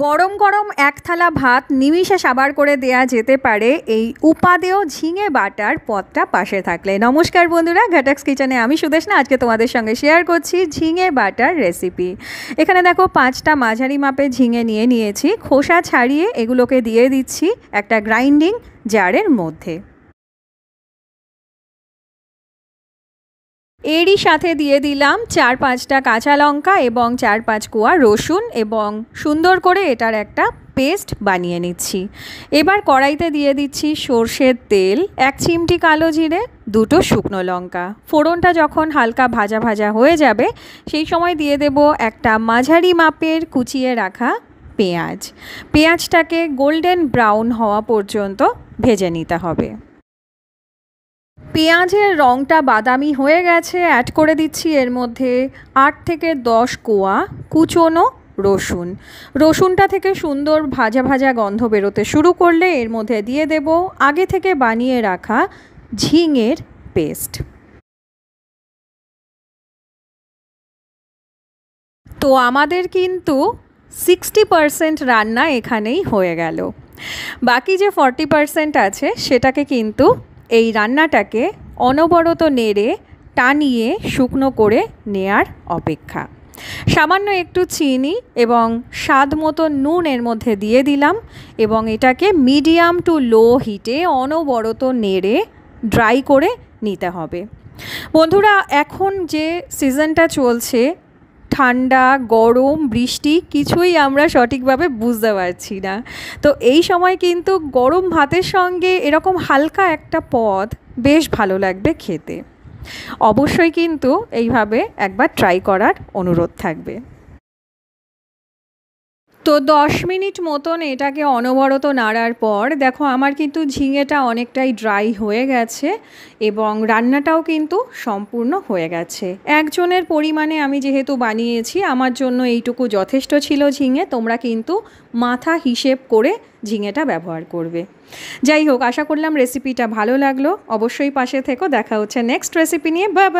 গরম গরম এক থালা ভাত নিমিষে সাবার করে দেয়া যেতে পারে এই উপাদেয় ঝিঙে বাটার পদটা পাশে থাকলে। নমস্কার বন্ধুরা, ঘাটাক্স কিচেনে আমি সুদেশনা আজকে তোমাদের সঙ্গে শেয়ার করছি ঝিঙে বাটার রেসিপি। এখানে দেখো 5টা মাঝারি মাপের ঝিঙে নিয়েছি, খোসা ছাড়িয়ে এগুলোকে দিয়ে দিচ্ছি একটা গ্রাইন্ডিং জারের মধ্যে। এরই সাথে দিয়ে দিলাম 4-5টা কাঁচা লঙ্কা এবং 4-5 কোয়া রসুন এবং সুন্দর করে এটার একটা পেস্ট বানিয়ে নিচ্ছি। এবার কড়াইতে দিয়ে দিচ্ছি সর্ষের তেল, 1 চিমটি কালো জিরে, 2টো শুকনো লঙ্কা। ফোড়নটা যখন হালকা ভাজা ভাজা হয়ে যাবে সেই সময় দিয়ে দেব একটা মাঝারি মাপের কুচিয়ে রাখা পেঁয়াজ। পেঁয়াজটাকে গোল্ডেন ব্রাউন হওয়া পর্যন্ত ভেজে নিতে হবে। পেঁয়াজের রঙটা বাদামি হয়ে গেছে, অ্যাড করে দিচ্ছি এর মধ্যে 8 থেকে 10 কোয়া কুচনো রসুন। রসুনটা থেকে সুন্দর ভাজা ভাজা গন্ধ বেরোতে শুরু করলে এর মধ্যে দিয়ে দেব আগে থেকে বানিয়ে রাখা ঝিঙের পেস্ট। তো আমাদের কিন্তু 60% রান্না এখানেই হয়ে গেল। বাকি যে 40% আছে সেটাকে কিন্তু এই রান্নাটাকে অনবরত নেড়ে টানিয়ে শুকনো করে নেয়ার অপেক্ষা। সামান্য একটু চিনি এবং স্বাদ মতো নুন এর মধ্যে দিয়ে দিলাম এবং এটাকে মিডিয়াম টু লো হিটে অনবরত নেড়ে ড্রাই করে নিতে হবে। বন্ধুরা, এখন যে সিজনটা চলছে, ঠান্ডা গরম বৃষ্টি কিছুই আমরা সঠিকভাবে বুঝতে পারছি না, তো এই সময় কিন্তু গরম ভাতের সঙ্গে এরকম হালকা একটা পদ বেশ ভালো লাগবে খেতে। অবশ্যই কিন্তু এইভাবে একবার ট্রাই করার অনুরোধ থাকবে। তো 10 মিনিট মতন এটাকে অনবরত নাড়ার পর দেখো আমার কিন্তু ঝিঙেটা অনেকটাই ড্রাই হয়ে গেছে এবং রান্নাটাও কিন্তু সম্পূর্ণ হয়ে গেছে। একজনের পরিমাণে আমি যেহেতু বানিয়েছি, আমার জন্য এইটুকু যথেষ্ট ছিল ঝিঙে। তোমরা কিন্তু মাথা হিসেব করে ঝিঙেটা ব্যবহার করবে। যাই হোক, আশা করলাম রেসিপিটা ভালো লাগলো। অবশ্যই পাশে থেকো, দেখা হচ্ছে নেক্সট রেসিপি নিয়ে। Bye bye.